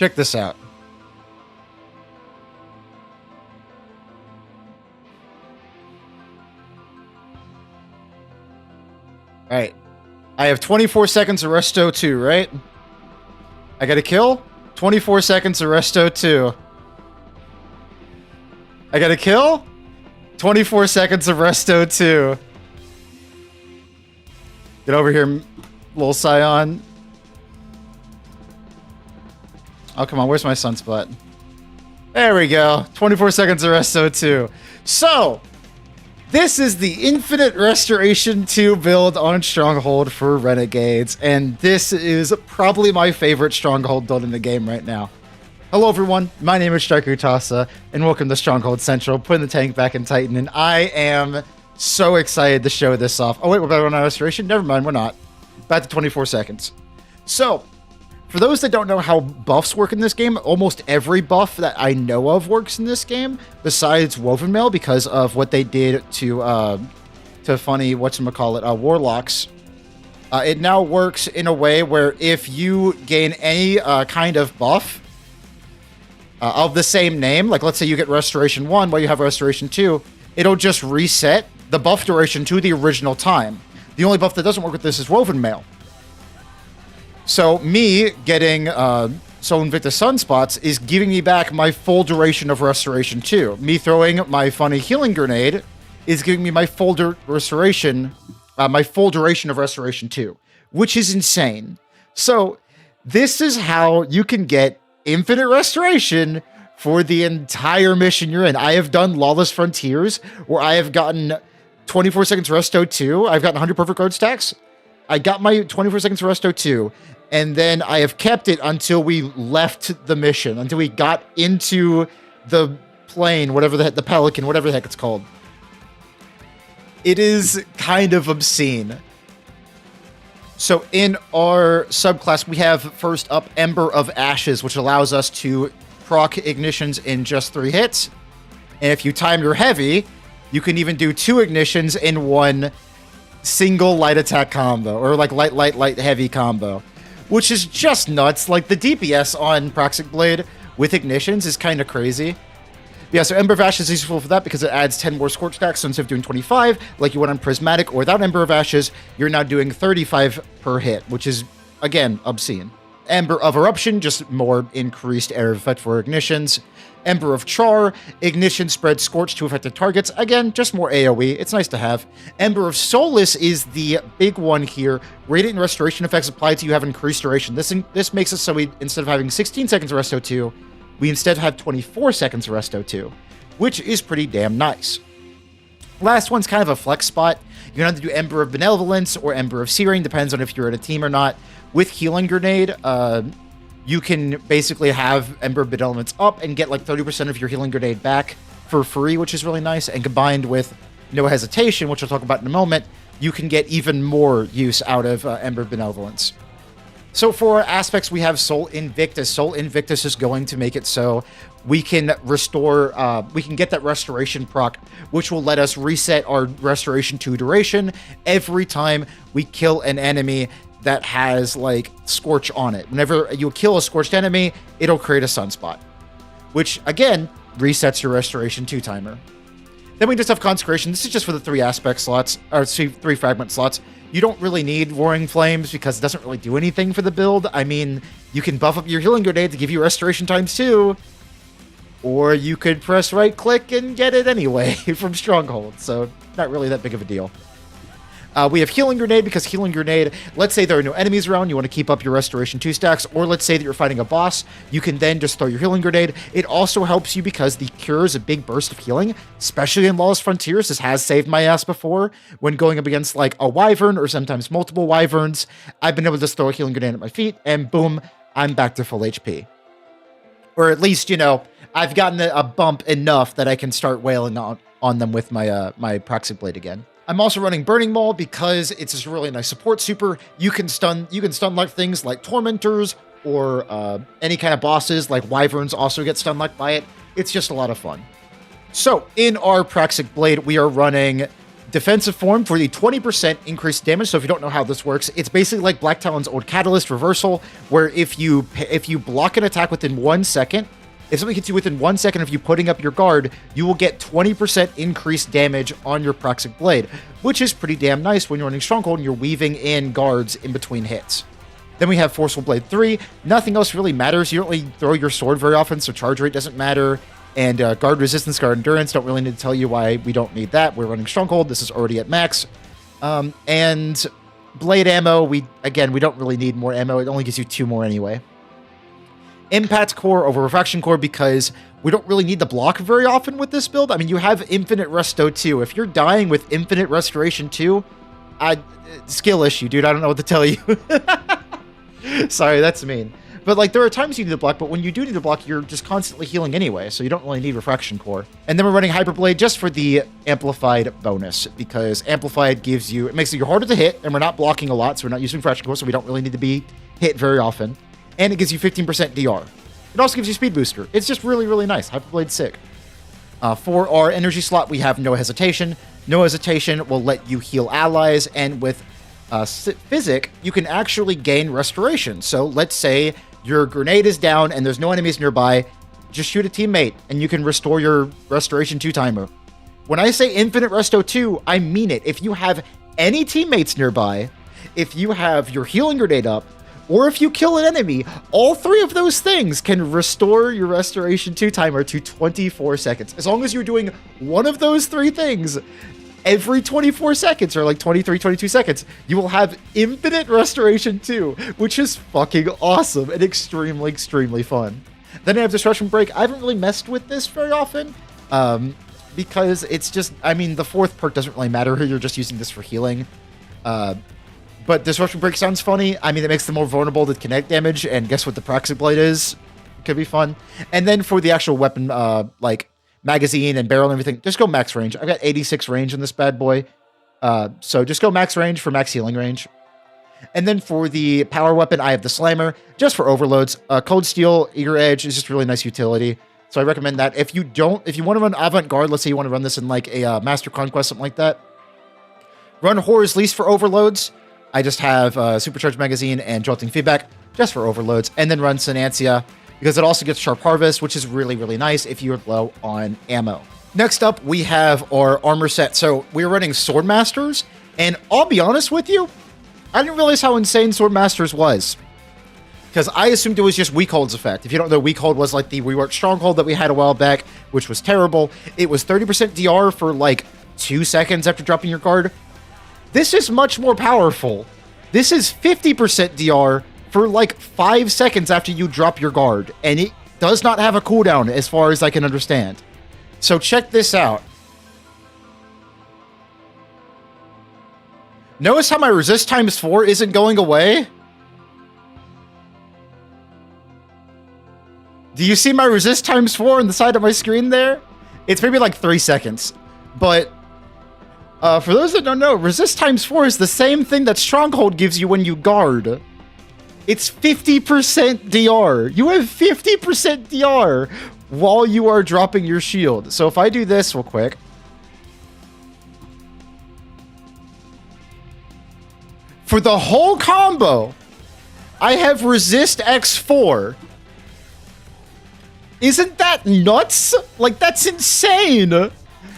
Check this out. All right. I have 24 seconds of Resto 2, right? I got a kill. 24 seconds of Resto 2. I got a kill. 24 seconds of Resto 2. Get over here, little Scion. Oh, come on. Where's my sunspot? There we go. 24 seconds of Resto 2. So, this is the Infinite Restoration 2 build on Stronghold for Renegades, and this is probably my favorite Stronghold build in the game right now. Hello everyone, my name is Dragoon, and welcome to Stronghold Central, putting the tank back in Titan, and I am so excited to show this off. Oh wait, we're about to run out of restoration? Never mind, we're not. Back to 24 seconds. So, for those that don't know how buffs work in this game, almost every buff that I know of works in this game, besides Woven Mail, because of what they did to funny, warlocks. It now works in a way where if you gain any kind of buff of the same name, like let's say you get Restoration 1 while you have Restoration 2, it'll just reset the buff duration to the original time. The only buff that doesn't work with this is Woven Mail. So me getting Sol Invictus Sunspots is giving me back my full duration of Restoration 2. Me throwing my funny healing grenade is giving me my full duration of Restoration 2, which is insane. So this is how you can get infinite restoration for the entire mission you're in. I have done Lawless Frontiers where I have gotten 24 seconds Resto 2. I've gotten 100 perfect guard stacks. I got my 24 seconds Resto 2. And then I have kept it until we left the mission, until we got into the plane, whatever the Pelican, whatever the heck it's called. It is kind of obscene. So in our subclass, we have first up Ember of Ashes, which allows us to proc ignitions in just 3 hits. And if you time your heavy, you can even do 2 ignitions in one single light attack combo, or like light, heavy combo. Which is just nuts. Like, the DPS on Praxic Blade with ignitions is kind of crazy. Yeah, so Ember of Ashes is useful for that because it adds 10 more Scorch stacks. So instead of doing 25, like you would on Prismatic, or without Ember of Ashes, you're now doing 35 per hit, which is, again, obscene. Ember of Eruption, just more increased area of effect for ignitions. Ember of Char, ignition spreads Scorch to affected targets. Again, just more AoE. It's nice to have. Ember of Solace is the big one here. Radiant and Restoration effects applied to you have increased duration. This makes it so we, instead of having 16 seconds of Resto 2, we instead have 24 seconds of Resto 2, which is pretty damn nice. Last one's kind of a flex spot. You're going to have to do Ember of Benevolence or Ember of Searing, depends on if you're at a team or not. With Healing Grenade, you can basically have Ember of Benevolence up and get like 30% of your Healing Grenade back for free, which is really nice. And combined with No Hesitation, which I'll talk about in a moment, you can get even more use out of Ember of Benevolence. So for our aspects, we have Sol Invictus. Sol Invictus is going to make it so we can restore, we can get that Restoration proc, which will let us reset our Restoration 2 duration every time we kill an enemy that has like Scorch on it. Whenever you kill a Scorched enemy, it'll create a Sunspot, which again resets your Restoration 2 timer. Then we just have Consecration. This is just for the 3 aspect slots, or 3 fragment slots. You don't really need Roaring Flames because it doesn't really do anything for the build. I mean, you can buff up your Healing Grenade to give you Restoration times 2, or you could press right click and get it anyway from Stronghold. So not really that big of a deal. We have Healing Grenade because Healing Grenade, let's say there are no enemies around, you want to keep up your Restoration 2 stacks, or let's say that you're fighting a boss, you can then just throw your Healing Grenade. It also helps you because the Cure is a big burst of healing, especially in Lawless Frontiers. This has saved my ass before when going up against like a Wyvern or sometimes multiple Wyverns. I've been able to just throw a Healing Grenade at my feet and boom, I'm back to full HP. Or at least, you know, I've gotten a bump enough that I can start wailing on them with my my Praxic Blade again. I'm also running Burning Maul because it's just a really nice support super. You can stun like things like Tormentors or any kind of bosses like Wyverns also get stun like by it. It's just a lot of fun. So in our Praxic Blade, we are running Defensive form for the 20% increased damage. So if you don't know how this works, it's basically like Black Talon's old Catalyst reversal, where if you block an attack within 1 second, if something hits you within 1 second of you putting up your guard, you will get 20% increased damage on your Praxic blade, which is pretty damn nice when you're running Stronghold and you're weaving in guards in between hits. Then we have Forceful Blade 3. Nothing else really matters. You don't really throw your sword very often, so charge rate doesn't matter. And guard resistance, guard endurance, don't really need to tell you why we don't need that. We're running Stronghold. This is already at max. And blade ammo, we don't really need more ammo. It only gives you 2 more anyway. Impact Core over Refraction Core because we don't really need to block very often with this build. I mean, you have Infinite Resto 2. If you're dying with Infinite Restoration 2, skill issue, dude. I don't know what to tell you. Sorry, that's mean. But like, there are times you need to block, but when you do need to block, you're just constantly healing anyway, so you don't really need Refraction Core. And then we're running Hyperblade just for the Amplified bonus, because Amplified gives you, it makes it harder to hit, and we're not blocking a lot, so we're not using Refraction Core, so we don't really need to be hit very often. And it gives you 15% DR. It also gives you Speed Booster. It's just really, really nice. Hyperblade's sick. For our energy slot, we have No Hesitation. No Hesitation will let you heal allies, and with Physic, you can actually gain Restoration. So let's say your grenade is down and there's no enemies nearby, just shoot a teammate and you can restore your Restoration 2 timer. When I say Infinite Resto 2, I mean it. If you have any teammates nearby, if you have your healing grenade up, or if you kill an enemy, all 3 of those things can restore your Restoration 2 timer to 24 seconds. As long as you're doing one of those 3 things every 24 seconds, or like 23, 22 seconds, you will have Infinite Restoration 2, which is fucking awesome and extremely, extremely fun. Then I have Disruption Break. I haven't really messed with this very often, because it's just, I mean, the 4th perk doesn't really matter. You're just using this for healing. But Disruption Break sounds funny. I mean, it makes them more vulnerable to kinetic damage, and guess what the Praxic Blade is? It could be fun. And then for the actual weapon, like magazine and barrel and everything, just go max range. I've got 86 range in this bad boy. So just go max range for max healing range. And then for the power weapon, I have the Slammer, just for overloads. Cold Steel, Eager Edge is just really nice utility. So I recommend that. If you want to run Avant-Garde, let's say you want to run this in like a Master Conquest, something like that, run Horror's Least for overloads. I just have Supercharged Magazine and Jolting Feedback just for overloads. And then run Senancia, because it also gets Sharp Harvest, which is really, really nice if you're low on ammo. Next up, we have our armor set. So we're running Swordmasters, and I'll be honest with you, I didn't realize how insane Swordmasters was, because I assumed it was just Weak Hold's effect. If you don't know, Weak Hold was like the reworked Stronghold that we had a while back, which was terrible. It was 30% DR for like 2 seconds after dropping your guard. This is much more powerful. This is 50% DR for like 5 seconds after you drop your guard, and it does not have a cooldown as far as I can understand. So check this out. Notice how my resist times 4 isn't going away? Do you see my resist times 4 on the side of my screen there? It's maybe like 3 seconds, but for those that don't know, resist times 4 is the same thing that Stronghold gives you when you guard. It's 50% DR. You have 50% DR while you are dropping your shield. So if I do this real quick. For the whole combo, I have resist X4. Isn't that nuts? Like, that's insane.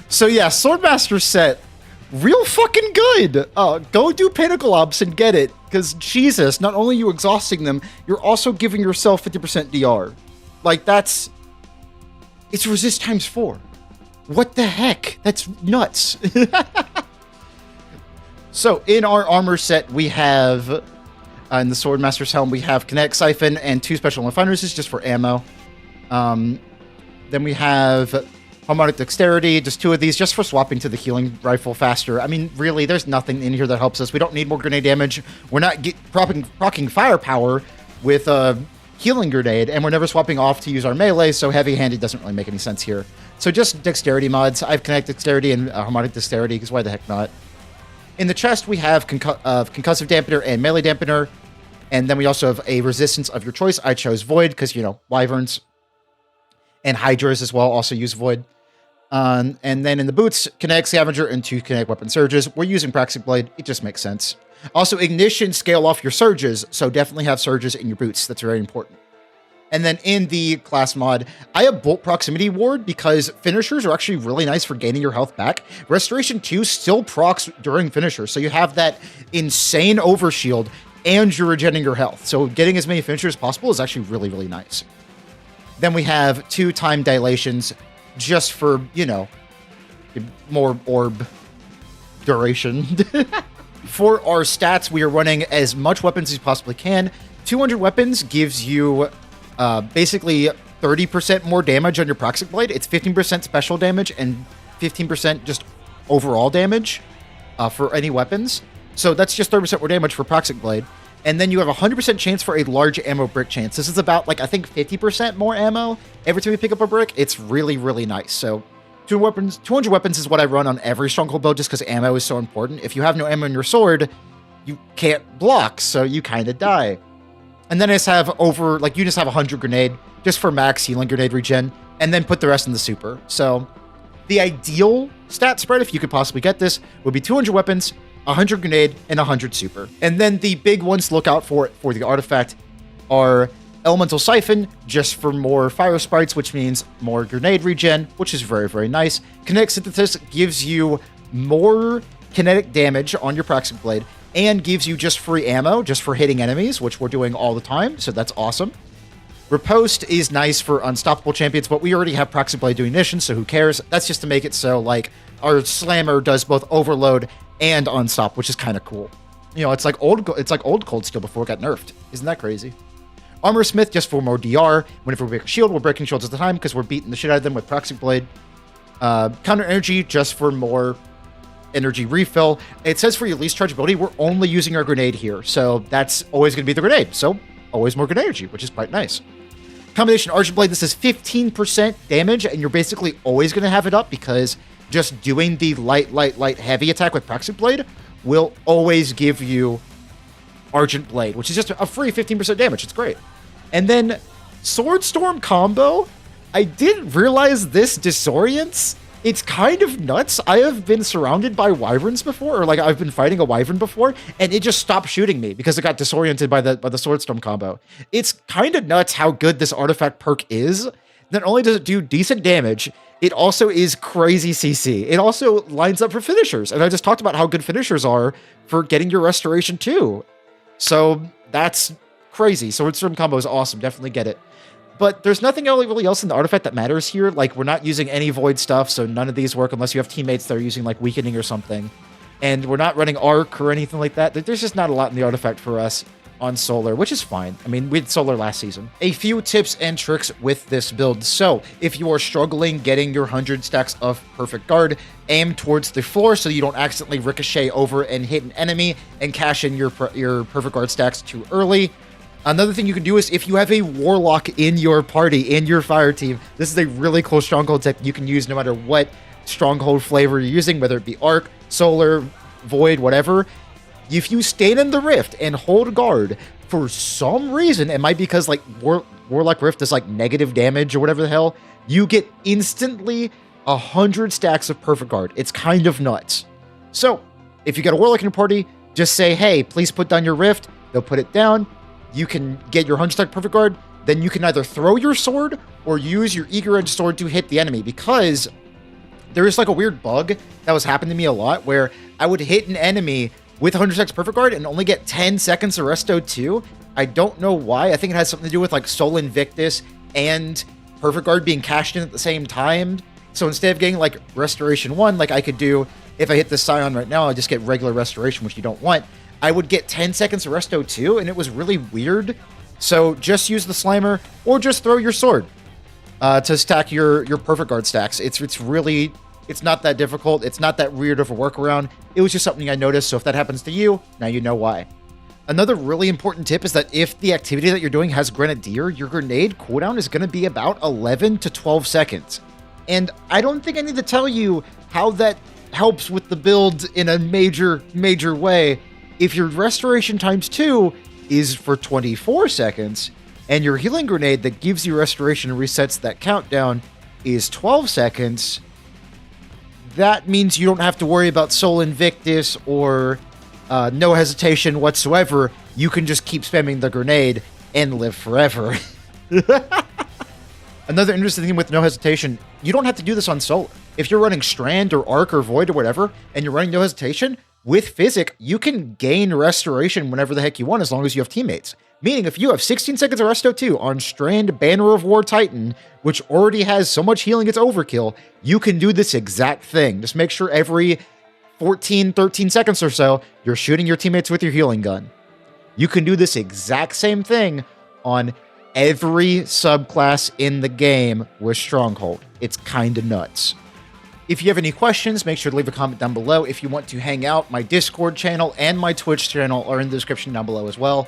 So yeah, Swordmaster set, real fucking good. Go do Pinnacle Ops and get it. Because, Jesus, not only are you exhausting them, you're also giving yourself 50% DR. Like, it's resist times 4. What the heck? That's nuts. So, in our armor set, we have, in the Swordmaster's helm, we have Kinetic Siphon and 2 Special Refineries just for ammo. Then we have Harmonic Dexterity, just 2 of these, just for swapping to the healing rifle faster. I mean, really, there's nothing in here that helps us. We don't need more grenade damage. We're not proccing firepower with a healing grenade, and we're never swapping off to use our melee, so heavy-handed doesn't really make any sense here. So just dexterity mods. I have Kinetic Dexterity and Harmonic Dexterity, because why the heck not? In the chest, we have Concussive Dampener and Melee Dampener, and then we also have a resistance of your choice. I chose Void, because, you know, Wyverns. And Hydras as well also use Void. And then in the boots, kinetic scavenger and 2 kinetic weapon surges. We're using Praxic blade. It just makes sense. Also, ignition scale off your surges, so definitely have surges in your boots. That's very important. And then in the class mod, I have Bolt Proximity Ward because finishers are actually really nice for gaining your health back. Restoration 2 still procs during finishers, so you have that insane overshield and you're regenerating your health. So getting as many finishers as possible is actually really, really nice. Then we have 2 time dilations just for, you know, more orb duration. For our stats, we are running as much weapons as you possibly can. 200 weapons gives you basically 30% more damage on your Praxic blade. It's 15% special damage and 15% just overall damage for any weapons. So that's just 30% more damage for Praxic blade. And then you have a 100% chance for a large ammo brick chance. This is about, like, I think 50% more ammo every time you pick up a brick. It's really, really nice. So 200 weapons is what I run on every Stronghold build just because ammo is so important. If you have no ammo in your sword, you can't block, so you kind of die. And then I just have you just have 100 grenade just for max healing grenade regen, and then put the rest in the super. So the ideal stat spread, if you could possibly get this, would be 200 weapons, 100 grenade, and 100 super. And then the big ones to look out for the artifact are Elemental Siphon, just for more fire sprites, which means more grenade regen, which is very, very nice. Kinetic Synthesis gives you more kinetic damage on your Praxic blade, and gives you just free ammo, just for hitting enemies, which we're doing all the time, so that's awesome. Riposte is nice for unstoppable champions, but we already have Praxic blade doing ignition, so who cares? That's just to make it so, like, our Slammer does both overload and unstop, which is kind of cool. You know, it's like old Cold Steel before it got nerfed. Isn't that crazy? Armor Smith just for more DR. Whenever we break a shield, we're breaking shields at the time because we're beating the shit out of them with Praxic blade. Counter Energy just for more energy refill. It says for your least charge ability, we're only using our grenade here, so that's always going to be the grenade. So always more grenade energy, which is quite nice. Combination Archer Blade, this is 15% damage, and you're basically always going to have it up because just doing the light, heavy attack with Praxic blade will always give you Argent Blade, which is just a free 15% damage. It's great. And then Sword Storm combo, I didn't realize this disorients. It's kind of nuts. I have been surrounded by wyverns before, or like I've been fighting a wyvern before, and it just stopped shooting me because it got disoriented by the Sword Storm combo. It's kind of nuts how good this artifact perk is. Not only does it do decent damage, it also is crazy CC. It also lines up for finishers, and I just talked about how good finishers are for getting your restoration too. So that's crazy. Sword Storm combo is awesome. Definitely get it. But there's nothing really else in the artifact that matters here. Like, we're not using any void stuff, so none of these work unless you have teammates that are using, like, weakening or something. And we're not running arc or anything like that. There's just not a lot in the artifact for us on Solar, which is fine. I mean, we had Solar last season. A few tips and tricks with this build. So, if you are struggling getting your 100 stacks of Perfect Guard, aim towards the floor so you don't accidentally ricochet over and hit an enemy and cash in your Perfect Guard stacks too early. Another thing you can do is if you have a warlock in your party, in your fire team, this is a really cool stronghold tech you can use no matter what stronghold flavor you're using, whether it be arc, solar, void, whatever. If you stand in the rift and hold guard, for some reason, it might be because like warlock rift is like negative damage or whatever the hell, you get instantly 100 stacks of perfect guard. It's kind of nuts. So if you got a warlock in your party, just say, hey, please put down your rift. They'll put it down. You can get your 100 stack perfect guard, then you can either throw your sword or use your eager edge sword to hit the enemy, because there is like a weird bug that was happening to me a lot where I would hit an enemy with 100 stacks perfect guard and only get 10 seconds of Resto 2. I don't know why. I think it has something to do with like Sol Invictus and perfect guard being cashed in at the same time. So instead of getting like Restoration 1, like I could do, if I hit the Scion right now, I just get regular Restoration, which you don't want. I would get 10 seconds of Resto 2, and it was really weird. So just use the Slimer, or just throw your sword to stack your Perfect Guard stacks. It's not that difficult. It's not that weird of a workaround. It was just something I noticed, so if that happens to you, now you know why. Another really important tip is that if the activity that you're doing has Grenadier, your grenade cooldown is going to be about 11 to 12 seconds. And I don't think I need to tell you how that helps with the build in a major way. If your restoration times 2 is for 24 seconds, and your healing grenade that gives you restoration and resets that countdown is 12 seconds, that means you don't have to worry about Soul Invictus or no hesitation whatsoever. You can just keep spamming the grenade and live forever. Another interesting thing with no hesitation, you don't have to do this on Solar. If you're running Strand or Arc or Void or whatever, and you're running no hesitation, with Physic, you can gain Restoration whenever the heck you want as long as you have teammates. Meaning, if you have 16 seconds of Resto 2 on Strand Banner of War Titan, which already has so much healing it's overkill, you can do this exact thing. Just make sure every 14, 13 seconds or so, you're shooting your teammates with your healing gun. You can do this exact same thing on every subclass in the game with Stronghold. It's kind of nuts. If you have any questions, make sure to leave a comment down below. If you want to hang out, my Discord channel and my Twitch channel are in the description down below as well.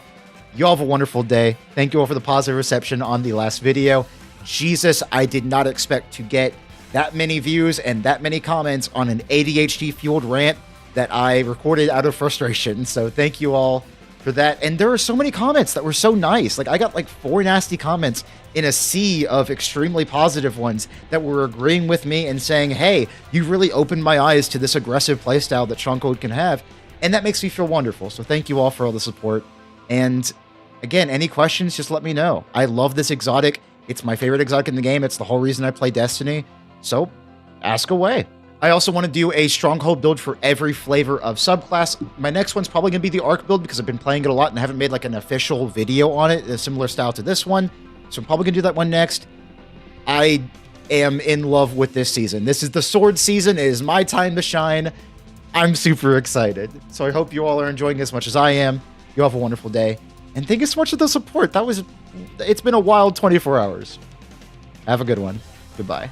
You all have a wonderful day. Thank you all for the positive reception on the last video. Jesus, I did not expect to get that many views and that many comments on an ADHD-fueled rant that I recorded out of frustration. So thank you all for that. And there are so many comments that were so nice. Like, I got like 4 nasty comments in a sea of extremely positive ones that were agreeing with me and saying, hey, you really opened my eyes to this aggressive playstyle that Stronghold can have. And that makes me feel wonderful. So thank you all for all the support. And again, any questions, just let me know. I love this exotic. It's my favorite exotic in the game. It's the whole reason I play Destiny. So ask away. I also want to do a Stronghold build for every flavor of subclass. My next one's probably going to be the Arc build because I've been playing it a lot and I haven't made like an official video on it, a similar style to this one. So I'm probably going to do that one next. I am in love with this season. This is the sword season. It is my time to shine. I'm super excited. So I hope you all are enjoying as much as I am. You all have a wonderful day. And thank you so much for the support. It's been a wild 24 hours. Have a good one. Goodbye.